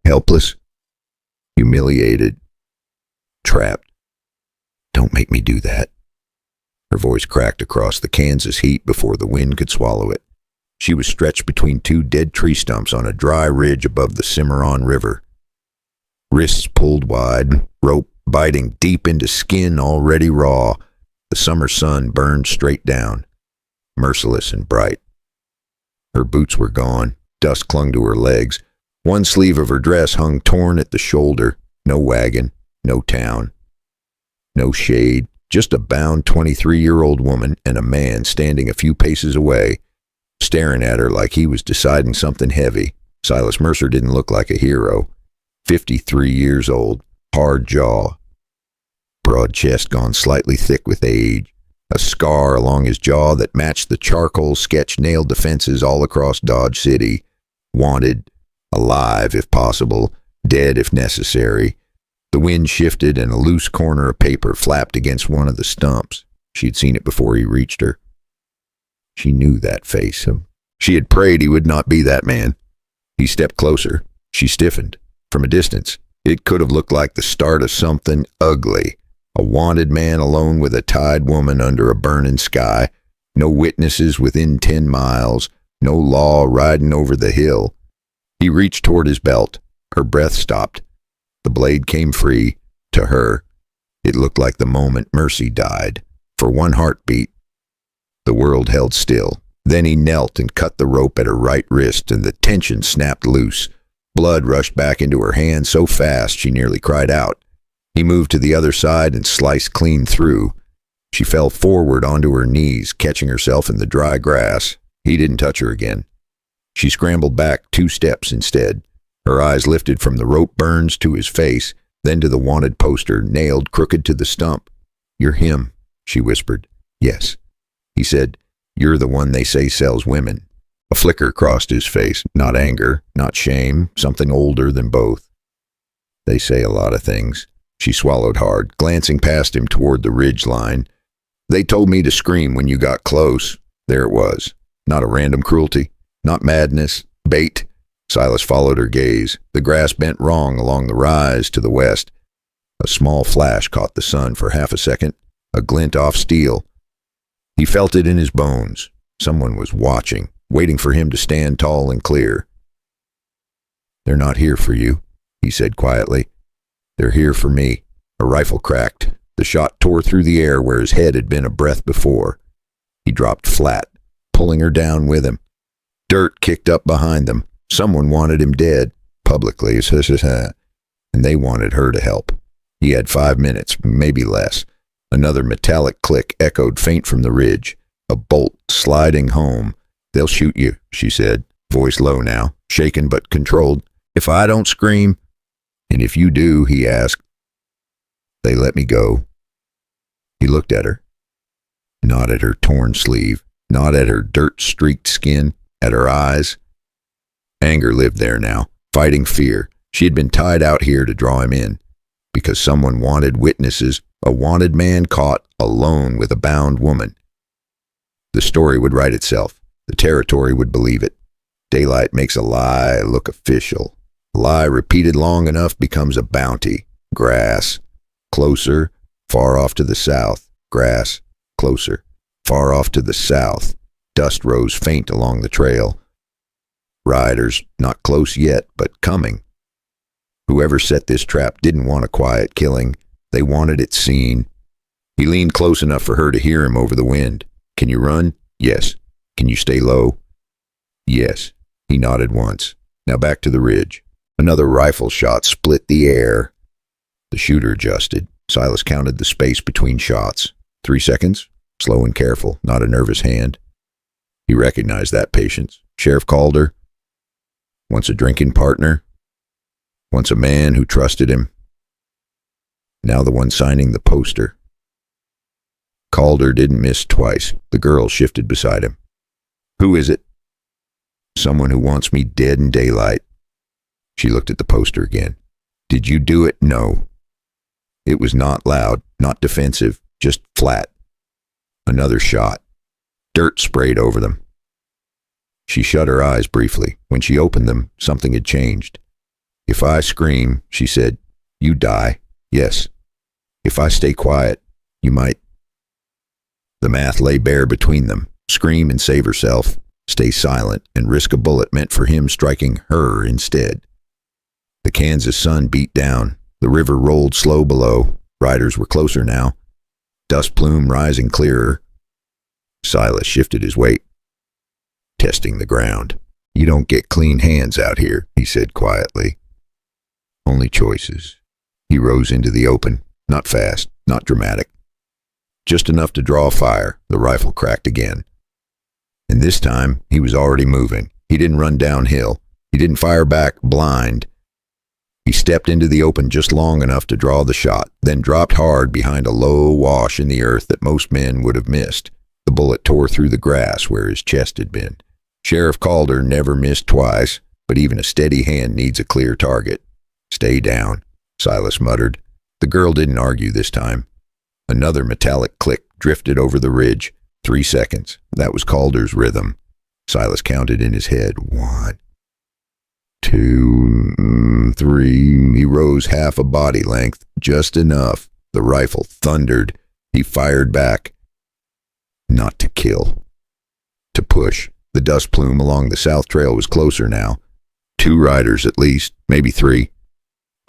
Helpless, humiliated, trapped. Don't make me do that. Her voice cracked across the Kansas heat before the wind could swallow it. She was stretched between two dead tree stumps on a dry ridge above the Cimarron River. Wrists pulled wide, rope biting deep into skin already raw. The summer sun burned straight down, merciless and bright. Her boots were gone. Dust clung to her legs. One sleeve of her dress hung torn at the shoulder. No wagon, no town, no shade. Just a bound 23-year-old woman and a man standing a few paces away, staring at her like he was deciding something heavy. Silas Mercer didn't look like a hero. 53 years old, hard jaw, broad chest gone slightly thick with age, a scar along his jaw that matched the charcoal sketch nailed defenses all across Dodge City. Wanted, alive if possible, dead if necessary. The wind shifted and a loose corner of paper flapped against one of the stumps. She'd seen it before he reached her. She knew that face. She had prayed he would not be that man. He stepped closer. She stiffened. From a distance, it could have looked like the start of something ugly. A wanted man alone with a tied woman under a burning sky. No witnesses within 10 miles. No law riding over the hill. He reached toward his belt. Her breath stopped. The blade came free. To her, it looked like the moment Mercy died. For one heartbeat, the world held still. Then he knelt and cut the rope at her right wrist, and the tension snapped loose. Blood rushed back into her hand so fast she nearly cried out. He moved to the other side and sliced clean through. She fell forward onto her knees, catching herself in the dry grass. He didn't touch her again. She scrambled back 2 steps instead. Her eyes lifted from the rope burns to his face, then to the wanted poster, nailed crooked to the stump. "You're him," she whispered. "Yes." He said, "You're the one they say sells women." A flicker crossed his face. Not anger, not shame, something older than both. "They say a lot of things." She swallowed hard, glancing past him toward the ridge line. "They told me to scream when you got close." There it was. Not a random cruelty, not madness, bait. Silas followed her gaze. The grass bent wrong along the rise to the west. A small flash caught the sun for half a second, a glint off steel. He felt it in his bones. Someone was watching, waiting for him to stand tall and clear. "They're not here for you," he said quietly. "They're here for me." A rifle cracked. The shot tore through the air where his head had been a breath before. He dropped flat, pulling her down with him. Dirt kicked up behind them. Someone wanted him dead, publicly, and they wanted her to help. He had 5 minutes, maybe less. Another metallic click echoed faint from the ridge. A bolt sliding home. "They'll shoot you," she said, voice low now, shaken but controlled. "If I don't scream?" "And if you do," he asked. "They let me go." He looked at her. Not at her torn sleeve, not at her dirt-streaked skin, at her eyes. Anger lived there now, fighting fear. She had been tied out here to draw him in, because someone wanted witnesses, a wanted man caught alone with a bound woman. The story would write itself. The territory would believe it. Daylight makes a lie look official. A lie repeated long enough becomes a bounty. Grass. Closer, far off to the south. Grass. Closer, far off to the south. Dust rose faint along the trail. Riders, not close yet, but coming. Whoever set this trap didn't want a quiet killing. They wanted it seen. He leaned close enough for her to hear him over the wind. "Can you run?" "Yes." "Can you stay low?" "Yes." He nodded once. Now back to the ridge. Another rifle shot split the air. The shooter adjusted. Silas counted the space between shots. 3 seconds. Slow and careful, not a nervous hand. He recognized that patience. Sheriff Calder. Once a drinking partner. Once a man who trusted him. Now the one signing the poster. Calder didn't miss twice. The girl shifted beside him. "Who is it?" "Someone who wants me dead in daylight." She looked at the poster again. "Did you do it?" "No." It was not loud, not defensive, just flat. Another shot. Dirt sprayed over them. She shut her eyes briefly. When she opened them, something had changed. If I scream, she said, you die. Yes. If I stay quiet, you might. The math lay bare between them. Scream and save herself, stay silent, and risk a bullet meant for him striking her instead. The Kansas sun beat down. The river rolled slow below. Riders were closer now. Dust plume rising clearer. Silas shifted his weight, testing the ground. You don't get clean hands out here, he said quietly. Only choices. He rose into the open, not fast, not dramatic. Just enough to draw fire. The rifle cracked again. And this time, he was already moving. He didn't run downhill. He didn't fire back blind. He stepped into the open just long enough to draw the shot, then dropped hard behind a low wash in the earth that most men would have missed. The bullet tore through the grass where his chest had been. Sheriff Calder never missed twice, but even a steady hand needs a clear target. Stay down, Silas muttered. The girl didn't argue this time. Another metallic click drifted over the ridge. 3 seconds. That was Calder's rhythm. Silas counted in his head. 1, 2, 3. He rose half a body length, just enough. The rifle thundered. He fired back. Not to kill. To push. The dust plume along the south trail was closer now. 2 riders at least, maybe 3.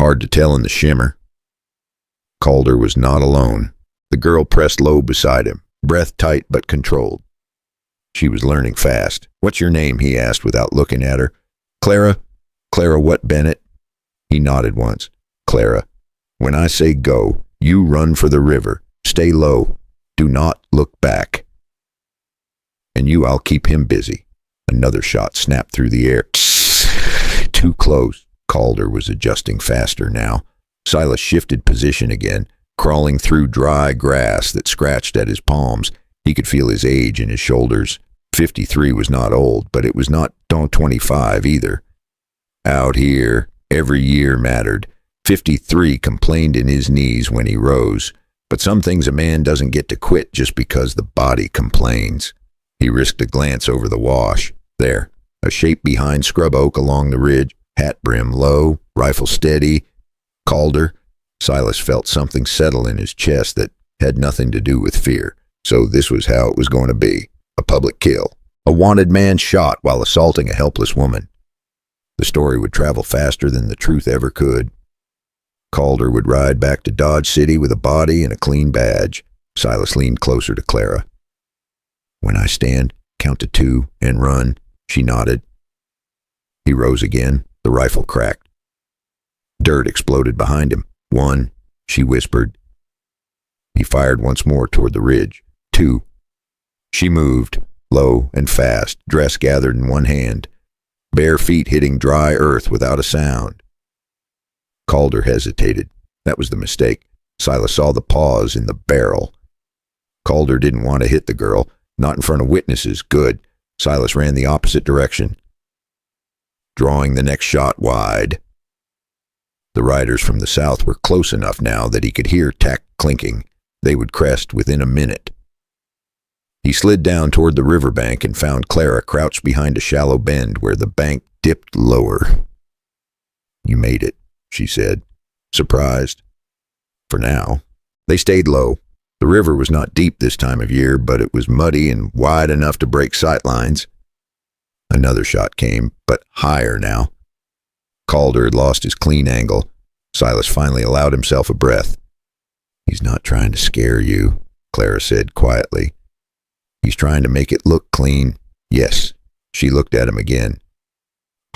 Hard to tell in the shimmer. Calder was not alone. The girl pressed low beside him, breath tight but controlled. She was learning fast. What's your name? He asked without looking at her. Clara? Clara what, Bennett? He nodded once. Clara, when I say go, you run for the river. Stay low. Do not look back. And you, I'll keep him busy. Another shot snapped through the air. Too close. Calder was adjusting faster now. Silas shifted position again, crawling through dry grass that scratched at his palms. He could feel his age in his shoulders. 53 was not old, but it was not 25 either. Out here, every year mattered. 53 complained in his knees when he rose, but some things a man doesn't get to quit just because the body complains. He risked a glance over the wash. There, a shape behind scrub oak along the ridge, hat brim low, rifle steady. Calder. Silas felt something settle in his chest that had nothing to do with fear. So this was how it was going to be. A public kill. A wanted man shot while assaulting a helpless woman. The story would travel faster than the truth ever could. Calder would ride back to Dodge City with a body and a clean badge. Silas leaned closer to Clara. When I stand, count to 2 and run. She nodded. He rose again. The rifle cracked. Dirt exploded behind him. 1, she whispered. He fired once more toward the ridge. 2. She moved, low and fast, dress gathered in one hand, bare feet hitting dry earth without a sound. Calder hesitated. That was the mistake. Silas saw the pause in the barrel. Calder didn't want to hit the girl, not in front of witnesses. Good. Silas ran the opposite direction, drawing the next shot wide. The riders from the south were close enough now that he could hear tack clinking. They would crest within a minute. He slid down toward the riverbank and found Clara crouched behind a shallow bend where the bank dipped lower. You made it, she said, surprised. For now. They stayed low. The river was not deep this time of year, but it was muddy and wide enough to break sight lines. Another shot came, but higher now. Calder had lost his clean angle. Silas finally allowed himself a breath. He's not trying to scare you, Clara said quietly. He's trying to make it look clean. Yes. She looked at him again.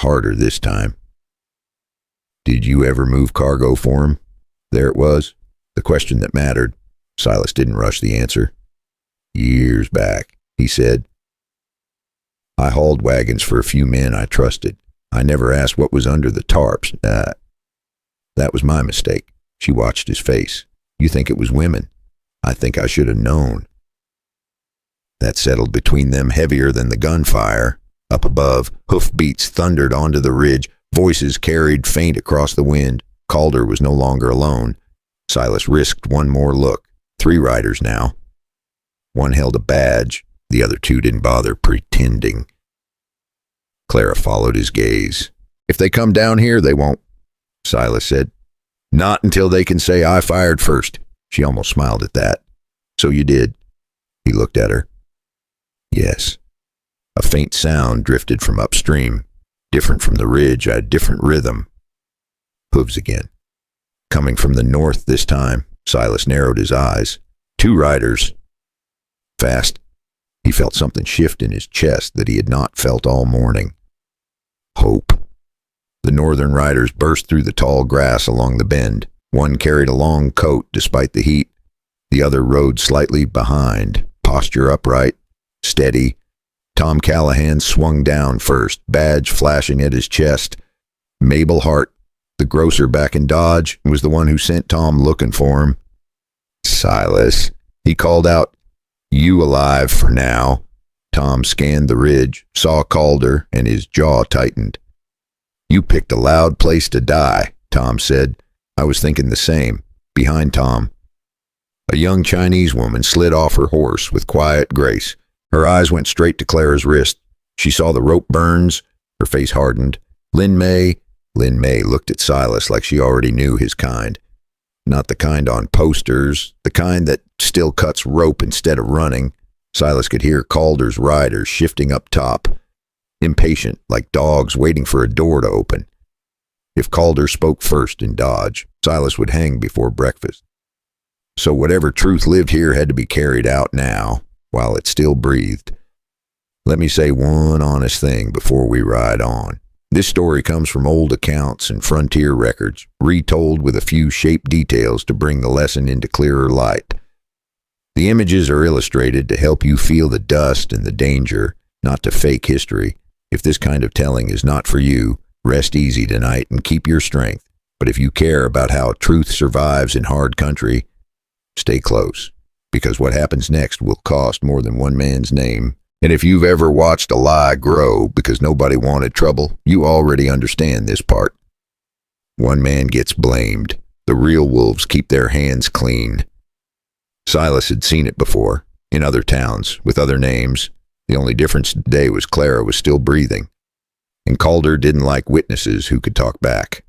Harder this time. Did you ever move cargo for him? There it was. The question that mattered. Silas didn't rush the answer. Years back, he said. I hauled wagons for a few men I trusted. I never asked what was under the tarps. That was my mistake. She watched his face. You think it was women? I think I should have known. That settled between them heavier than the gunfire. Up above, hoofbeats thundered onto the ridge. Voices carried faint across the wind. Calder was no longer alone. Silas risked one more look. 3 riders now. One held a badge. The other 2 didn't bother pretending. Clara followed his gaze. If they come down here, they won't. Silas said. Not until they can say I fired first. She almost smiled at that. So you did. He looked at her. Yes. A faint sound drifted from upstream, different from the ridge, a different rhythm. Hooves again. Coming from the north this time, Silas narrowed his eyes. 2 riders. Fast. He felt something shift in his chest that he had not felt all morning. Hope. The northern riders burst through the tall grass along the bend. One carried a long coat despite the heat. The other rode slightly behind, posture upright, steady. Tom Callahan swung down first, badge flashing at his chest. Mabel Hart, the grocer back in Dodge, was the one who sent Tom looking for him. Silas, he called out, you alive for now. Tom scanned the ridge, saw Calder, and his jaw tightened. You picked a loud place to die, Tom said. I was thinking the same. Behind Tom. A young Chinese woman slid off her horse with quiet grace. Her eyes went straight to Clara's wrist. She saw the rope burns. Her face hardened. Lin May looked at Silas like she already knew his kind. Not the kind on posters, the kind that still cuts rope instead of running. Silas could hear Calder's riders shifting up top, impatient like dogs waiting for a door to open. If Calder spoke first in Dodge, Silas would hang before breakfast. So whatever truth lived here had to be carried out now, while it still breathed. Let me say one honest thing before we ride on. This story comes from old accounts and frontier records, retold with a few shaped details to bring the lesson into clearer light. The images are illustrated to help you feel the dust and the danger, not to fake history. If this kind of telling is not for you, rest easy tonight and keep your strength. But if you care about how truth survives in hard country, stay close, because what happens next will cost more than one man's name. And if you've ever watched a lie grow because nobody wanted trouble, you already understand this part. One man gets blamed. The real wolves keep their hands clean. Silas had seen it before, in other towns, with other names. The only difference today was Clara was still breathing. And Calder didn't like witnesses who could talk back.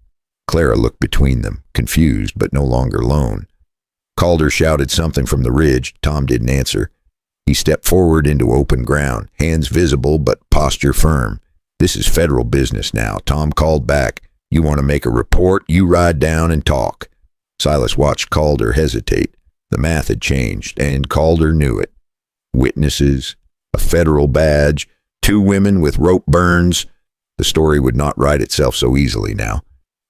Clara looked between them, confused but no longer alone. Calder shouted something from the ridge. Tom didn't answer. He stepped forward into open ground, hands visible but posture firm. This is federal business now. Tom called back. You want to make a report? You ride down and talk. Silas watched Calder hesitate. The math had changed, and Calder knew it. Witnesses, a federal badge, 2 women with rope burns. The story would not write itself so easily now.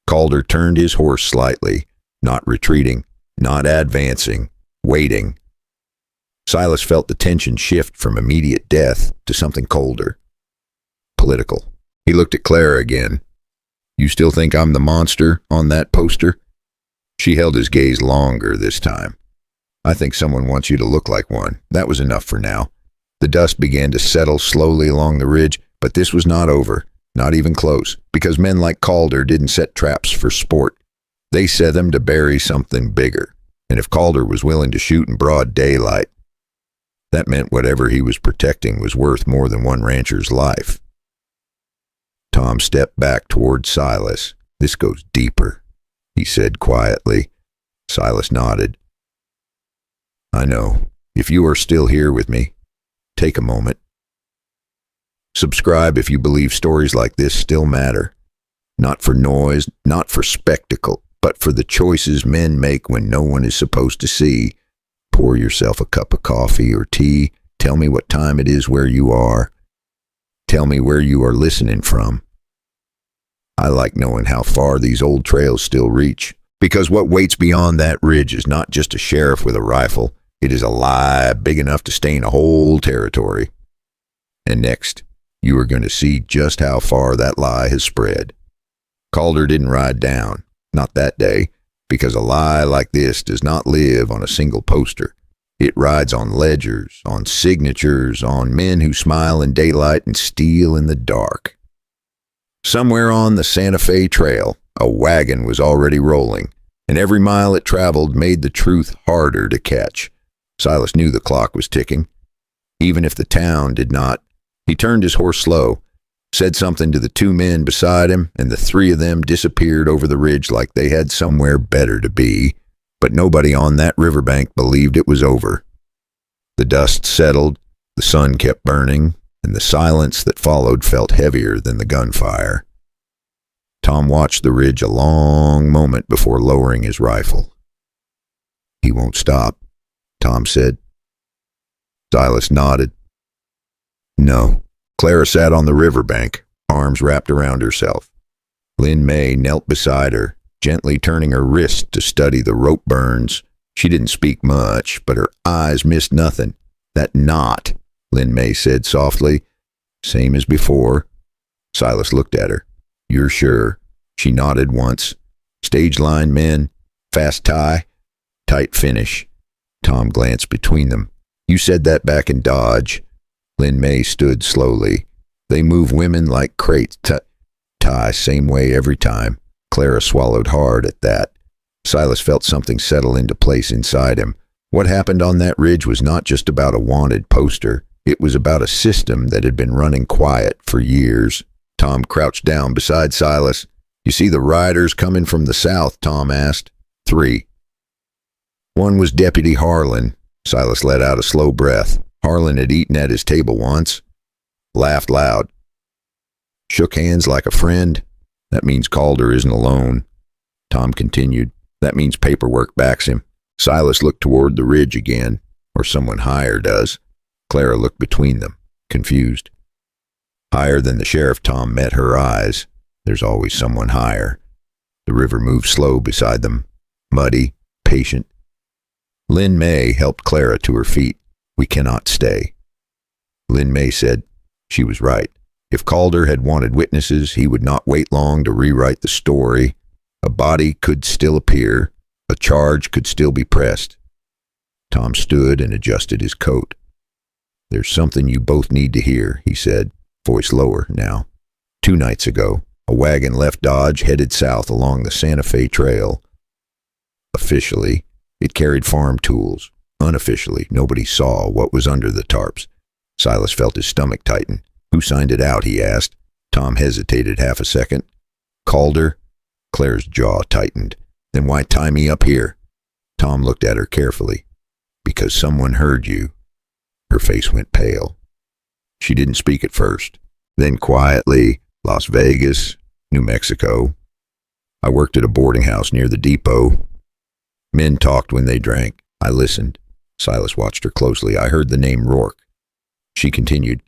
Calder turned his horse slightly, not retreating, not advancing, waiting. Silas felt the tension shift from immediate death to something colder. Political. He looked at Clara again. You still think I'm the monster on that poster? She held his gaze longer this time. I think someone wants you to look like one. That was enough for now. The dust began to settle slowly along the ridge, but this was not over, not even close, because men like Calder didn't set traps for sport. They set them to bury something bigger, and if Calder was willing to shoot in broad daylight, that meant whatever he was protecting was worth more than one rancher's life. Tom stepped back toward Silas. This goes deeper, he said quietly. Silas nodded. I know. If you are still here with me, take a moment. Subscribe if you believe stories like this still matter. Not for noise, not for spectacle, but for the choices men make when no one is supposed to see. Pour yourself a cup of coffee or tea. Tell me what time it is where you are. Tell me where you are listening from. I like knowing how far these old trails still reach, because what waits beyond that ridge is not just a sheriff with a rifle. It is a lie big enough to stain a whole territory. And next, you are going to see just how far that lie has spread. Calder didn't ride down, not that day, because a lie like this does not live on a single poster. It rides on ledgers, on signatures, on men who smile in daylight and steal in the dark. Somewhere on the Santa Fe Trail, a wagon was already rolling, and every mile it traveled made the truth harder to catch. Silas knew the clock was ticking. Even if the town did not, he turned his horse slow. said something to the two men beside him, and the three of them disappeared over the ridge like they had somewhere better to be. But nobody on that riverbank believed it was over. The dust settled, the sun kept burning, and the silence that followed felt heavier than the gunfire. Tom watched the ridge a long moment before lowering his rifle. "He won't stop," Tom said. Silas nodded. "No." Clara sat on the riverbank, arms wrapped around herself. Lynn May knelt beside her, gently turning her wrist to study the rope burns. She didn't speak much, but her eyes missed nothing. "That knot," Lynn May said softly. "Same as before." Silas looked at her. "You're sure?" She nodded once. "Stage line men, fast tie, tight finish." Tom glanced between them. "You said that back in Dodge." Lynn May stood slowly. "They move women like crates. Tie same way every time." Clara swallowed hard at that. Silas felt something settle into place inside him. What happened on that ridge was not just about a wanted poster. It was about a system that had been running quiet for years. Tom crouched down beside Silas. "You see the riders coming from the south?" Tom asked. "3. One was Deputy Harlan." Silas let out a slow breath. Harlan had eaten at his table once. Laughed loud. Shook hands like a friend. "That means Calder isn't alone." Tom continued. "That means paperwork backs him." Silas looked toward the ridge again, or someone higher does. Clara looked between them, confused. Higher than the sheriff, Tom met her eyes. There's always someone higher. The river moved slow beside them, muddy, patient. Lynn May helped Clara to her feet. "We cannot stay." Lynn May said she was right. If Calder had wanted witnesses, he would not wait long to rewrite the story. A body could still appear. A charge could still be pressed. Tom stood and adjusted his coat. "There's something you both need to hear," he said, voice lower now. 2 nights ago, a wagon left Dodge, headed south along the Santa Fe Trail. Officially, it carried farm tools. Unofficially, nobody saw what was under the tarps. Silas felt his stomach tighten. "Who signed it out?" he asked. Tom hesitated half a second. "Calder?" Claire's jaw tightened. "Then why tie me up here?" Tom looked at her carefully. "Because someone heard you." Her face went pale. She didn't speak at first. Then quietly, "Las Vegas, New Mexico. I worked at a boarding house near the depot. Men talked when they drank. I listened." Silas watched her closely. "I heard the name Rourke." She continued.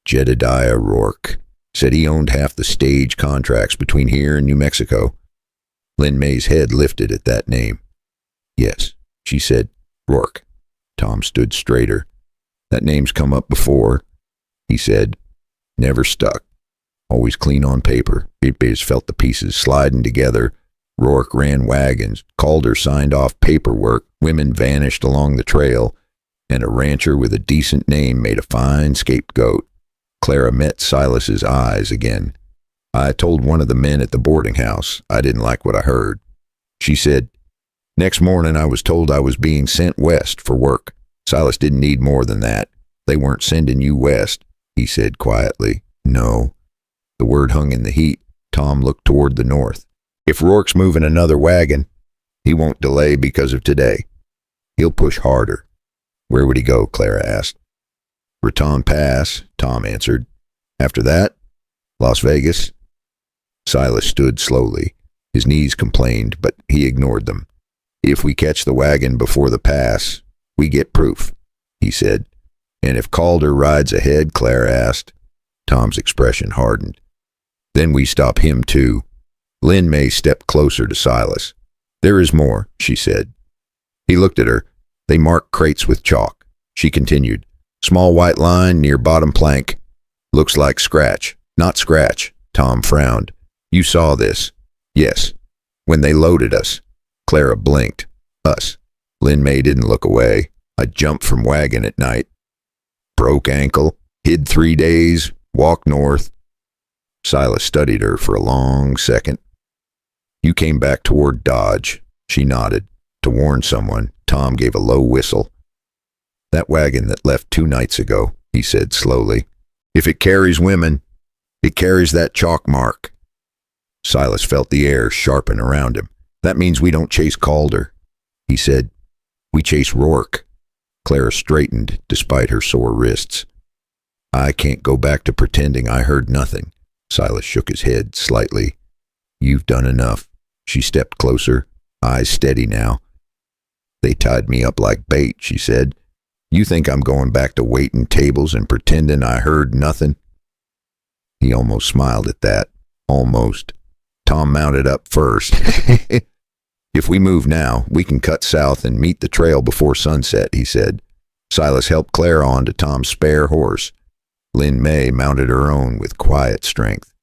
"Jedediah Rourke. Said he owned half the stage contracts between here and New Mexico." Lynn May's head lifted at that name. "Yes," she said. "Rourke." Tom stood straighter. "That name's come up before," he said. "Never stuck. Always clean on paper." Everybody's felt the pieces sliding together. Rourke ran wagons. Calder signed off paperwork. Women vanished along the trail. And a rancher with a decent name made a fine scapegoat. Clara met Silas's eyes again. "I told one of the men at the boarding house I didn't like what I heard." She said, "Next morning I was told I was being sent west for work. Silas didn't need more than that. They weren't sending you west," he said quietly. "No." The word hung in the heat. Tom looked toward the north. "If Rourke's moving another wagon, he won't delay because of today. He'll push harder." "Where would he go?" Clara asked. "Raton Pass," Tom answered. "After that, Las Vegas." Silas stood slowly. His knees complained, but he ignored them. "If we catch the wagon before the pass, we get proof," he said. "And if Calder rides ahead?" Clara asked. Tom's expression hardened. "Then we stop him too." Lynn May stepped closer to Silas. "There is more," she said. He looked at her. "They mark crates with chalk." She continued. "Small white line near bottom plank. Looks like scratch." "Not scratch." Tom frowned. "You saw this." "Yes. When they loaded us." Clara blinked. "Us." Lynn May didn't look away. "I jumped from wagon at night. Broke ankle. Hid 3 days. Walked north." Silas studied her for a long second. "You came back toward Dodge." She nodded. "To warn someone." Tom gave a low whistle. "That wagon that left 2 nights ago," he said slowly. "If it carries women, It carries that chalk mark. Silas felt the air sharpen around him. That means we don't chase Calder. He said, we chase Rourke. Clara straightened despite her sore wrists. I can't go back to pretending I heard nothing. Silas shook his head slightly. You've done enough. She stepped closer, eyes steady now. They tied me up like bait, she said. You think I'm going back to waiting tables and pretending I heard nothing? He almost smiled at that. Almost. Tom mounted up first. If we move now, we can cut south and meet the trail before sunset, he said. Silas helped Claire on to Tom's spare horse. Lynn May mounted her own with quiet strength.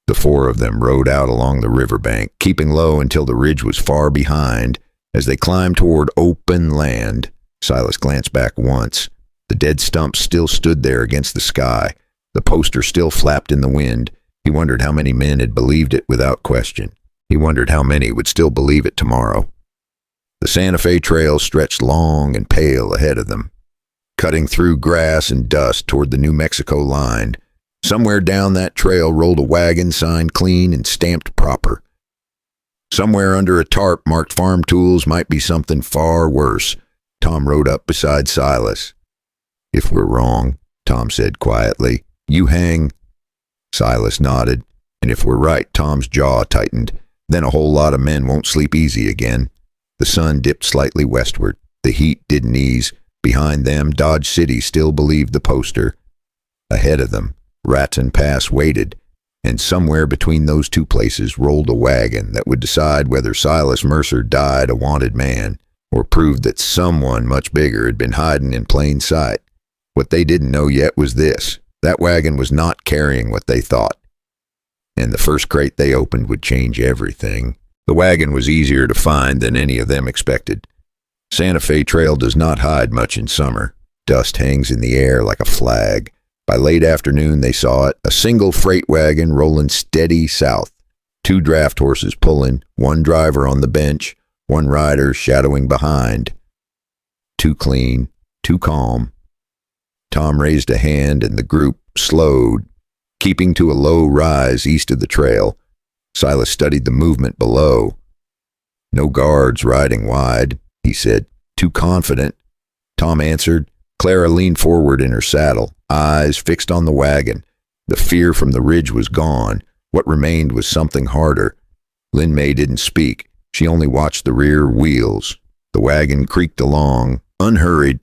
The four of them rode out along the riverbank, keeping low until the ridge was far behind. As they climbed toward open land, Silas glanced back once. The dead stump still stood there against the sky. The poster still flapped in the wind. He wondered how many men had believed it without question. He wondered how many would still believe it tomorrow. The Santa Fe Trail stretched long and pale ahead of them, cutting through grass and dust toward the New Mexico line. Somewhere down that trail rolled a wagon signed clean and stamped proper. Somewhere under a tarp marked farm tools might be something far worse. Tom rode up beside Silas. If we're wrong, Tom said quietly, you hang. Silas nodded, and if we're right, Tom's jaw tightened. Then a whole lot of men won't sleep easy again. The sun dipped slightly westward. The heat didn't ease. Behind them, Dodge City still believed the poster. Ahead of them, Raton Pass waited, and somewhere between those two places rolled a wagon that would decide whether Silas Mercer died a wanted man or proved that someone much bigger had been hiding in plain sight. What they didn't know yet was this: that wagon was not carrying what they thought. And the first crate they opened would change everything. The wagon was easier to find than any of them expected. Santa Fe Trail does not hide much in summer. Dust hangs in the air like a flag. By late afternoon they saw it, a single freight wagon rolling steady south. 2 draft horses pulling, 1 driver on the bench, 1 rider shadowing behind. Too clean, too calm. Tom raised a hand and the group slowed, keeping to a low rise east of the trail. Silas studied the movement below. No guards riding wide, he said. Too confident. Tom answered. Clara leaned forward in her saddle, eyes fixed on the wagon. The fear from the ridge was gone. What remained was something harder. Lynn May didn't speak. She only watched the rear wheels. The wagon creaked along, unhurried.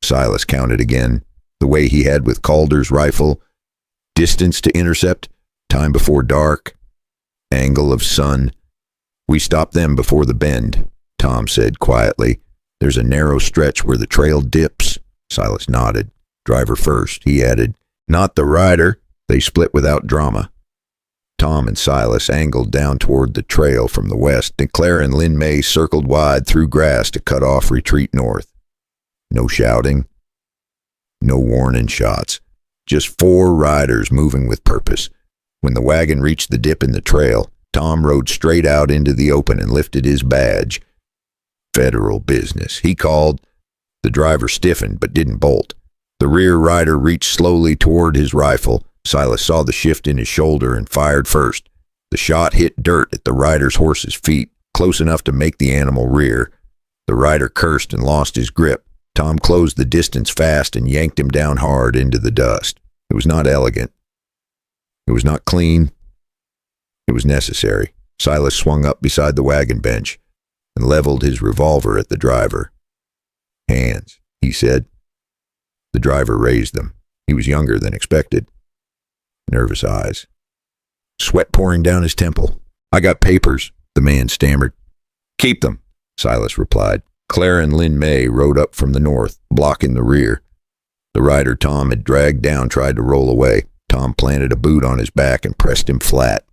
Silas counted again, the way he had with Calder's rifle. Distance to intercept, time before dark, angle of sun. We stopped them before the bend, Tom said quietly. There's a narrow stretch where the trail dips. Silas nodded. Driver first, he added. Not the rider. They split without drama. Tom and Silas angled down toward the trail from the west, and Claire and Lynn May circled wide through grass to cut off retreat north. No shouting. No warning shots. Just 4 riders moving with purpose. When the wagon reached the dip in the trail, Tom rode straight out into the open and lifted his badge. Federal business, he called. The driver stiffened but didn't bolt. The rear rider reached slowly toward his rifle. Silas saw the shift in his shoulder and fired first. The shot hit dirt at the rider's horse's feet, close enough to make the animal rear. The rider cursed and lost his grip. Tom closed the distance fast and yanked him down hard into the dust. It was not elegant. It was not clean. It was necessary. Silas swung up beside the wagon bench and leveled his revolver at the driver. Hands, he said. The driver raised them. He was younger than expected. Nervous eyes. Sweat pouring down his temple. I got papers, the man stammered. Keep them, Silas replied. Claire and Lynn May rode up from the north, blocking the rear. The rider Tom had dragged down tried to roll away. Tom planted a boot on his back and pressed him flat.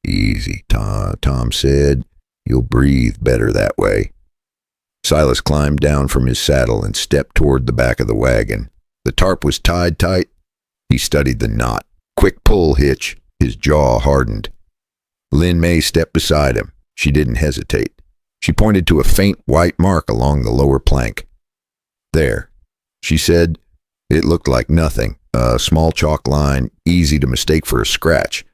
Easy, Tom said. You'll breathe better that way. Silas climbed down from his saddle and stepped toward the back of the wagon. The tarp was tied tight. He studied the knot. Quick pull hitch. His jaw hardened. Lynn May stepped beside him. She didn't hesitate. She pointed to a faint white mark along the lower plank. There, she said. It looked like nothing, A small chalk line, easy to mistake for a scratch.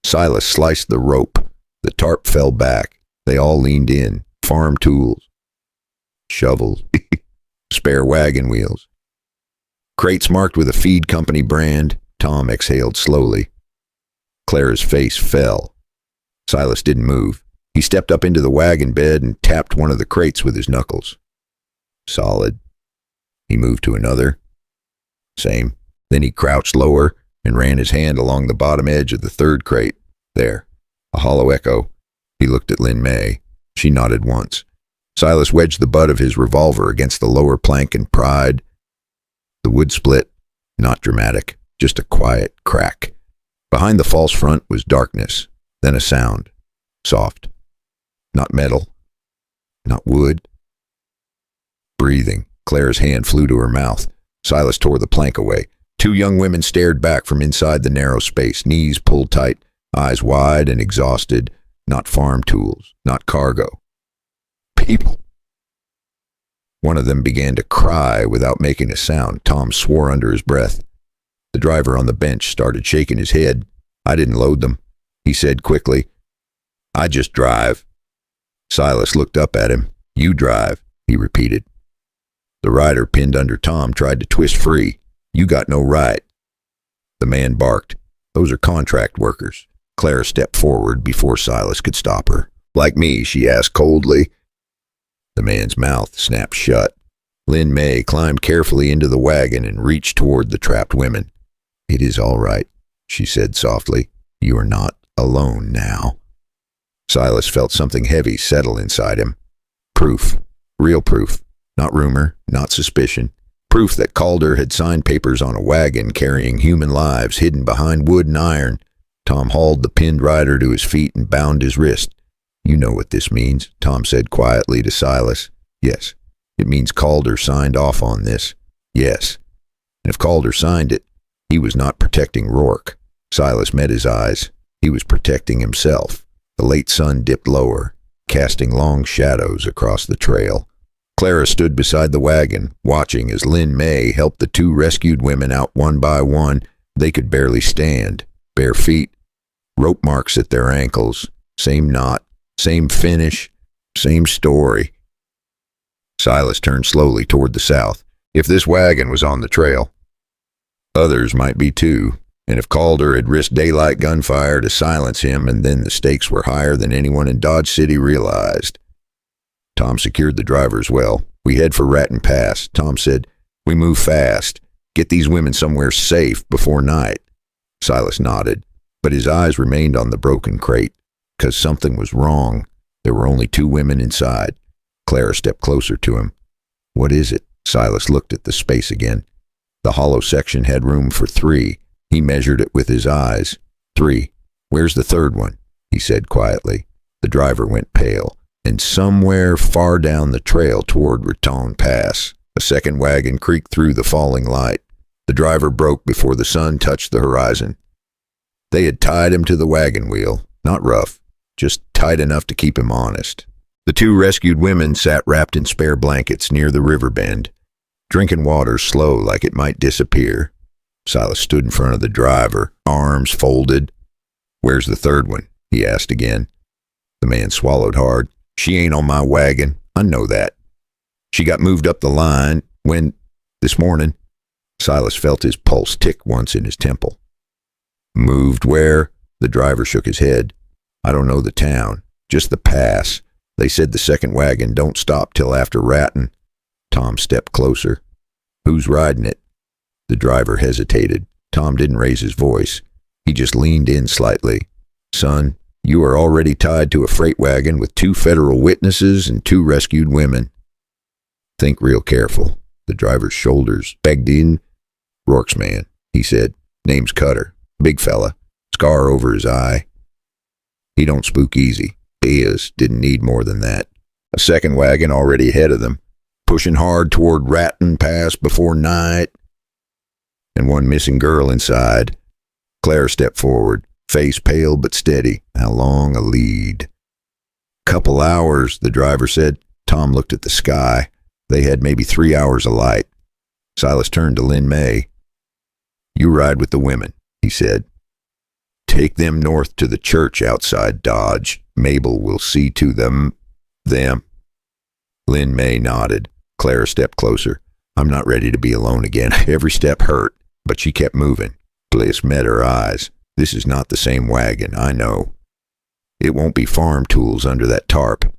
Silas sliced the rope. The tarp fell back. They all leaned in. Farm tools. Shovels. Spare wagon wheels. Crates marked with a feed company brand. Tom exhaled slowly. Clara's face fell. Silas didn't move. He stepped up into the wagon bed and tapped one of the crates with his knuckles. Solid. He moved to another. Same. Then he crouched lower and ran his hand along the bottom edge of the third crate. There. A hollow echo. He looked at Lynn May. She nodded once. Silas wedged the butt of his revolver against the lower plank and pried. The wood split. Not dramatic. Just a quiet crack. Behind the false front was darkness. Then a sound. Soft. Not metal. Not wood. Breathing. Clara's hand flew to her mouth. Silas tore the plank away. Two young women stared back from inside the narrow space, knees pulled tight, eyes wide and exhausted. Not farm tools, not cargo. People. One of them began to cry without making a sound. Tom swore under his breath. The driver on the bench started shaking his head. I didn't load them, he said quickly. I just drive. Silas looked up at him. You drive, he repeated. The rider pinned under Tom tried to twist free. You got no right. The man barked. Those are contract workers. Clara stepped forward before Silas could stop her. Like me, she asked coldly. The man's mouth snapped shut. Lynn May climbed carefully into the wagon and reached toward the trapped women. It is all right, she said softly. You are not alone now. Silas felt something heavy settle inside him. Proof. Real proof. Not rumor, not suspicion. Proof that Calder had signed papers on a wagon carrying human lives hidden behind wood and iron. Tom hauled the pinned rider to his feet and bound his wrist. You know what this means, Tom said quietly to Silas. Yes, it means Calder signed off on this. Yes. And if Calder signed it, he was not protecting Rourke. Silas met his eyes. He was protecting himself. The late sun dipped lower, casting long shadows across the trail. Clara stood beside the wagon, watching as Lynn May helped the two rescued women out one by one. They could barely stand. Bare feet, rope marks at their ankles, same knot, same finish, same story. Silas turned slowly toward the south. If this wagon was on the trail, others might be too. And if Calder had risked daylight gunfire to silence him, and then the stakes were higher than anyone in Dodge City realized. Tom secured the driver as well. We head for Raton Pass. Tom said, we move fast. Get these women somewhere safe before night. Silas nodded, but his eyes remained on the broken crate. Because something was wrong. There were only two women inside. Clara stepped closer to him. What is it? Silas looked at the space again. The hollow section had room for 3. He measured it with his eyes. 3. Where's the third one? He said quietly. The driver went pale. And somewhere far down the trail toward Raton Pass, a second wagon creaked through the falling light. The driver broke before the sun touched the horizon. They had tied him to the wagon wheel. Not rough, just tight enough to keep him honest. The two rescued women sat wrapped in spare blankets near the river bend, drinking water slow like it might disappear. Silas stood in front of the driver, arms folded. Where's the third one? He asked again. The man swallowed hard. She ain't on my wagon. I know that. She got moved up the line this morning. Silas felt his pulse tick once in his temple. Moved where? The driver shook his head. I don't know the town, just the pass. They said the second wagon don't stop till after Raton. Tom stepped closer. Who's riding it? The driver hesitated. Tom didn't raise his voice. He just leaned in slightly. Son, you are already tied to a freight wagon with 2 federal witnesses and 2 rescued women. Think real careful. The driver's shoulders begged in. Rourke's man, he said. Name's Cutter. Big fella. Scar over his eye. He don't spook easy. Diaz didn't need more than that. A second wagon already ahead of them, pushing hard toward Raton Pass before night. And one missing girl inside. Claire stepped forward, face pale but steady. How long a lead? Couple hours, the driver said. Tom looked at the sky. They had maybe 3 hours of light. Silas turned to Lynn May. You ride with the women, he said. Take them north to the church outside Dodge. Mabel will see to them. Lynn May nodded. Clara stepped closer. I'm not ready to be alone again. Every step hurt, but she kept moving. Bliss met her eyes. This is not the same wagon, I know. It won't be farm tools under that tarp.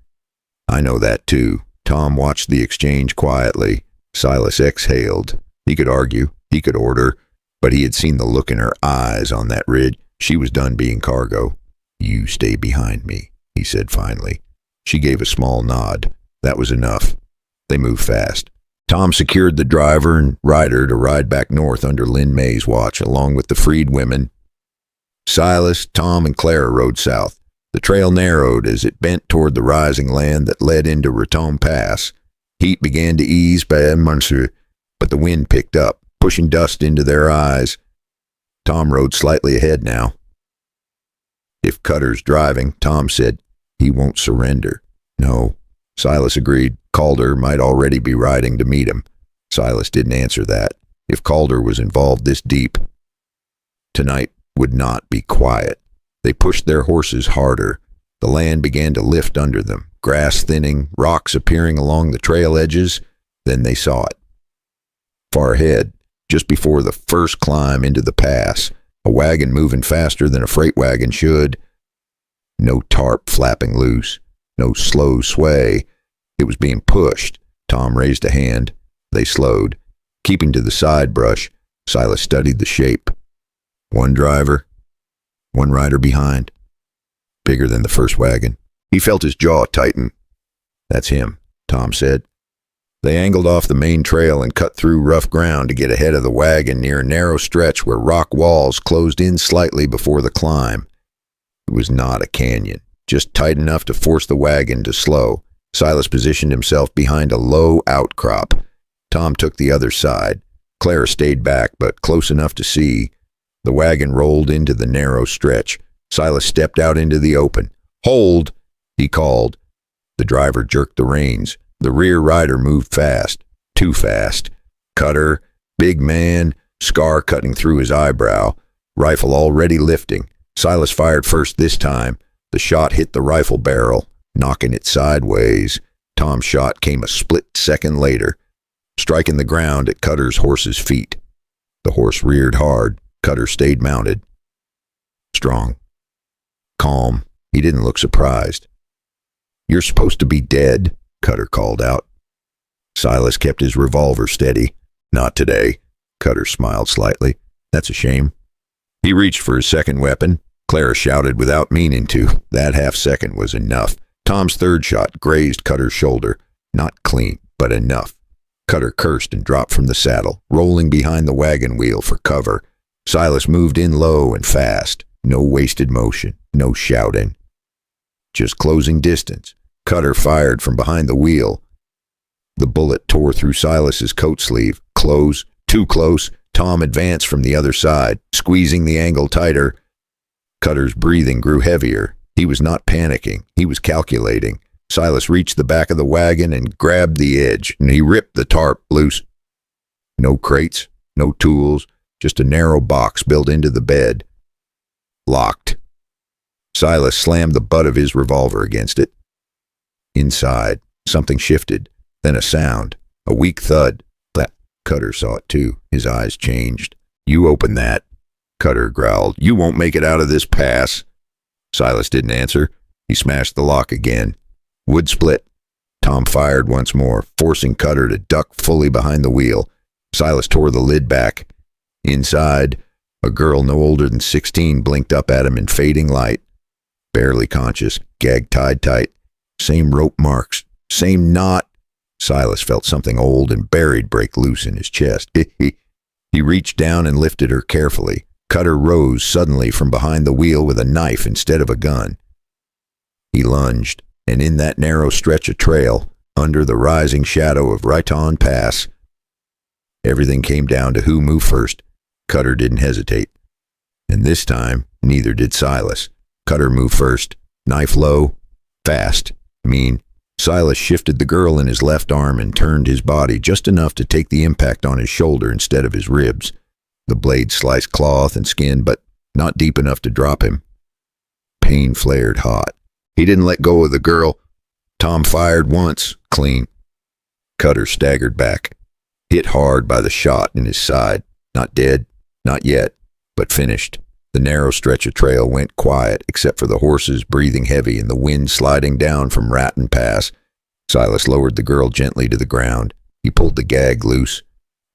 I know that too. Tom watched the exchange quietly. Silas exhaled. He could argue, he could order, but he had seen the look in her eyes on that ridge. She was done being cargo. You stay behind me, he said finally. She gave a small nod. That was enough. They moved fast. Tom secured the driver and rider to ride back north under Lynn May's watch, along with the freed women. Silas, Tom, and Clara rode south. The trail narrowed as it bent toward the rising land that led into Raton Pass. Heat began to ease by Monsieur, but the wind picked up, pushing dust into their eyes. Tom rode slightly ahead now. If Cutter's driving, Tom said, he won't surrender. No. Silas agreed. Calder might already be riding to meet him. Silas didn't answer that. If Calder was involved this deep, tonight would not be quiet. They pushed their horses harder. The land began to lift under them, grass thinning, rocks appearing along the trail edges. Then they saw it. Far ahead, just before the first climb into the pass, a wagon moving faster than a freight wagon should. No tarp flapping loose, no slow sway. It was being pushed. Tom raised a hand. They slowed. Keeping to the side brush, Silas studied the shape. One driver, one rider behind. Bigger than the first wagon. He felt his jaw tighten. That's him, Tom said. They angled off the main trail and cut through rough ground to get ahead of the wagon near a narrow stretch where rock walls closed in slightly before the climb. It was not a canyon, just tight enough to force the wagon to slow. Silas positioned himself behind a low outcrop. Tom took the other side. Clara stayed back, but close enough to see. The wagon rolled into the narrow stretch. Silas stepped out into the open. Hold, he called. The driver jerked the reins. The rear rider moved fast. Too fast. Cutter, big man, scar cutting through his eyebrow. Rifle already lifting. Silas fired first this time. The shot hit the rifle barrel, knocking it sideways. Tom's shot came a split second later, striking the ground at Cutter's horse's feet. The horse reared hard. Cutter stayed mounted. Strong. Calm. He didn't look surprised. You're supposed to be dead, Cutter called out. Silas kept his revolver steady. Not today. Cutter smiled slightly. That's a shame. He reached for his second weapon. Clara shouted without meaning to. That half second was enough. Tom's third shot grazed Cutter's shoulder. Not clean, but enough. Cutter cursed and dropped from the saddle, rolling behind the wagon wheel for cover. Silas moved in low and fast. No wasted motion, no shouting. Just closing distance. Cutter fired from behind the wheel. The bullet tore through Silas's coat sleeve. Close, too close. Tom advanced from the other side, squeezing the angle tighter. Cutter's breathing grew heavier. He was not panicking. He was calculating. Silas reached the back of the wagon and grabbed the edge, and he ripped the tarp loose. No crates, no tools, just a narrow box built into the bed. Locked. Silas slammed the butt of his revolver against it. Inside, something shifted, then a sound, a weak thud. That Cutter saw it too. His eyes changed. You open that, Cutter growled. You won't make it out of this pass. Silas didn't answer. He smashed the lock again. Wood split. Tom fired once more, forcing Cutter to duck fully behind the wheel. Silas tore the lid back. Inside, a girl no older than 16 blinked up at him in fading light. Barely conscious, gag tied tight. Same rope marks, same knot. Silas felt something old and buried break loose in his chest. He reached down and lifted her carefully. Cutter rose suddenly from behind the wheel with a knife instead of a gun. He lunged, and in that narrow stretch of trail, under the rising shadow of Raton Pass, everything came down to who moved first. Cutter didn't hesitate. And this time, neither did Silas. Cutter moved first, knife low, fast, mean. Silas shifted the girl in his left arm and turned his body just enough to take the impact on his shoulder instead of his ribs. The blade sliced cloth and skin, but not deep enough to drop him. Pain flared hot. He didn't let go of the girl. Tom fired once, clean. Cutter staggered back, hit hard by the shot in his side. Not dead, not yet, but finished. The narrow stretch of trail went quiet, except for the horses breathing heavy and the wind sliding down from Ratton Pass. Silas lowered the girl gently to the ground. He pulled the gag loose.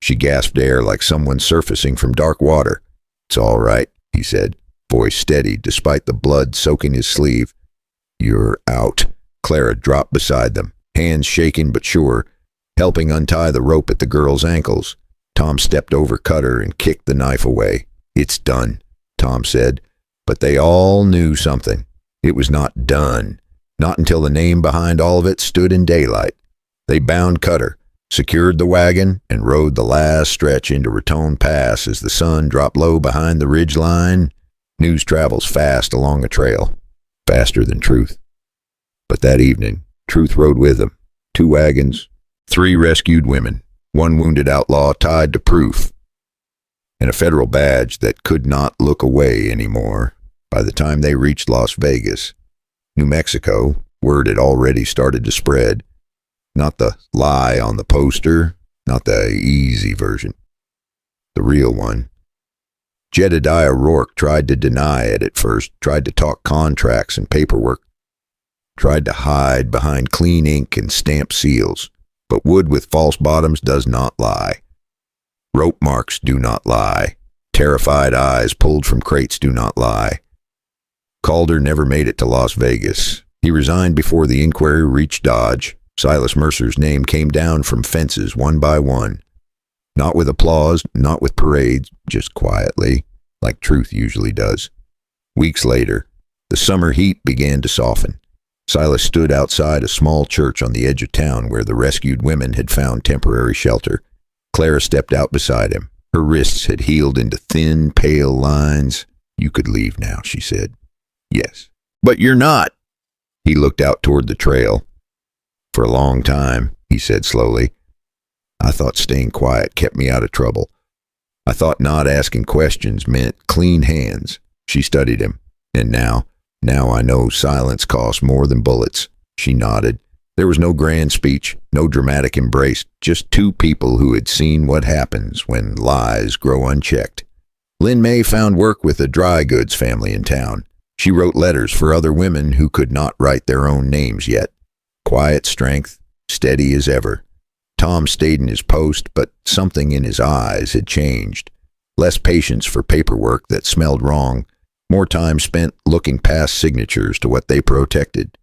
She gasped air like someone surfacing from dark water. "It's all right," he said, voice steady despite the blood soaking his sleeve. "You're out." Clara dropped beside them, hands shaking but sure, helping untie the rope at the girl's ankles. Tom stepped over Cutter and kicked the knife away. "It's done," Tom said, but they all knew something. It was not done. Not until the name behind all of it stood in daylight. They bound Cutter, secured the wagon, and rode the last stretch into Raton Pass as the sun dropped low behind the ridge line. News travels fast along a trail, faster than truth. But that evening, truth rode with them. 2 wagons, 3 rescued women, 1 wounded outlaw tied to proof, and a federal badge that could not look away anymore. By the time they reached Las Vegas, New Mexico, word had already started to spread. Not the lie on the poster, not the easy version. The real one. Jedediah Rourke tried to deny it at first, tried to talk contracts and paperwork, tried to hide behind clean ink and stamp seals. But wood with false bottoms does not lie. Rope marks do not lie. Terrified eyes pulled from crates do not lie. Calder never made it to Las Vegas. He resigned before the inquiry reached Dodge. Silas Mercer's name came down from fences one by one. Not with applause, not with parades, just quietly, like truth usually does. Weeks later, the summer heat began to soften. Silas stood outside a small church on the edge of town where the rescued women had found temporary shelter. Clara stepped out beside him. Her wrists had healed into thin, pale lines. "You could leave now," she said. "Yes." "But you're not." He looked out toward the trail. "For a long time," he said slowly, "I thought staying quiet kept me out of trouble. I thought not asking questions meant clean hands." She studied him. "And now I know silence costs more than bullets." She nodded. There was no grand speech, no dramatic embrace, just 2 people who had seen what happens when lies grow unchecked. Lynn May found work with a dry goods family in town. She wrote letters for other women who could not write their own names yet. Quiet strength, steady as ever. Tom stayed in his post, but something in his eyes had changed. Less patience for paperwork that smelled wrong, more time spent looking past signatures to what they protected.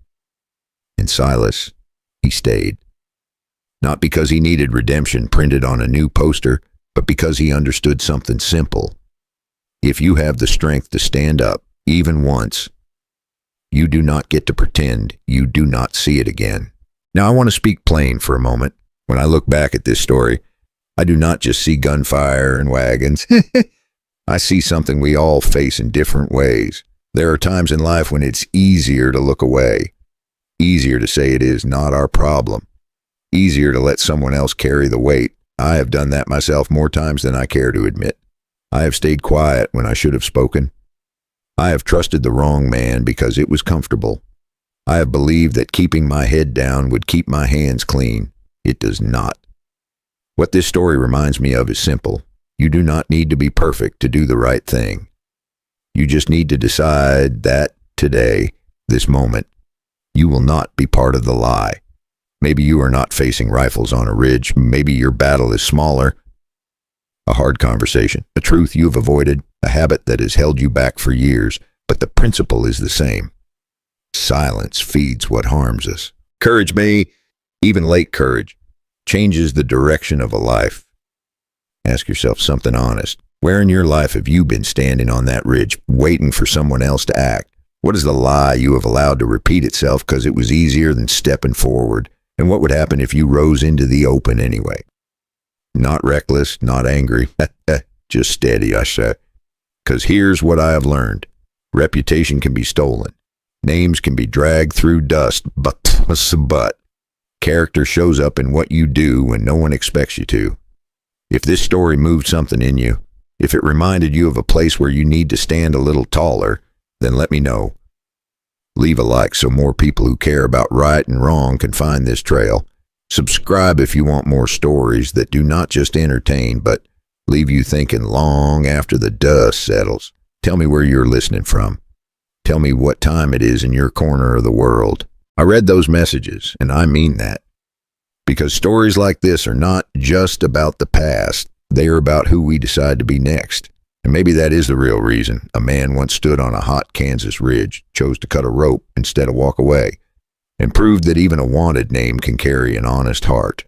And Silas, he stayed. Not because he needed redemption printed on a new poster, but because he understood something simple. If you have the strength to stand up, even once, you do not get to pretend you do not see it again. Now I want to speak plain for a moment. When I look back at this story, I do not just see gunfire and wagons. I see something we all face in different ways. There are times in life when it's easier to look away, easier to say it is not our problem, easier to let someone else carry the weight. I have done that myself more times than I care to admit. I have stayed quiet when I should have spoken. I have trusted the wrong man because it was comfortable. I have believed that keeping my head down would keep my hands clean. It does not. What this story reminds me of is simple. You do not need to be perfect to do the right thing. You just need to decide that today, this moment, you will not be part of the lie. Maybe you are not facing rifles on a ridge. Maybe your battle is smaller. A hard conversation, a truth you have avoided, a habit that has held you back for years, but the principle is the same. Silence feeds what harms us. Courage may, even late courage, changes the direction of a life. Ask yourself something honest. Where in your life have you been standing on that ridge, waiting for someone else to act? What is the lie you have allowed to repeat itself because it was easier than stepping forward? And what would happen if you rose into the open anyway? Not reckless, not angry, just steady, I say. Because here's what I have learned. Reputation can be stolen. Names can be dragged through dust, but character shows up in what you do when no one expects you to. If this story moved something in you, If it reminded you of a place where you need to stand a little taller, then let me know. Leave a like so more people who care about right and wrong can find this trail. Subscribe if you want more stories that do not just entertain, but leave you thinking long after the dust settles. Tell me where you're listening from. Tell me what time it is in your corner of the world. I read those messages, and I mean that. Because stories like this are not just about the past. They are about who we decide to be next. And maybe that is the real reason a man once stood on a hot Kansas ridge, chose to cut a rope instead of walk away, and proved that even a wanted name can carry an honest heart.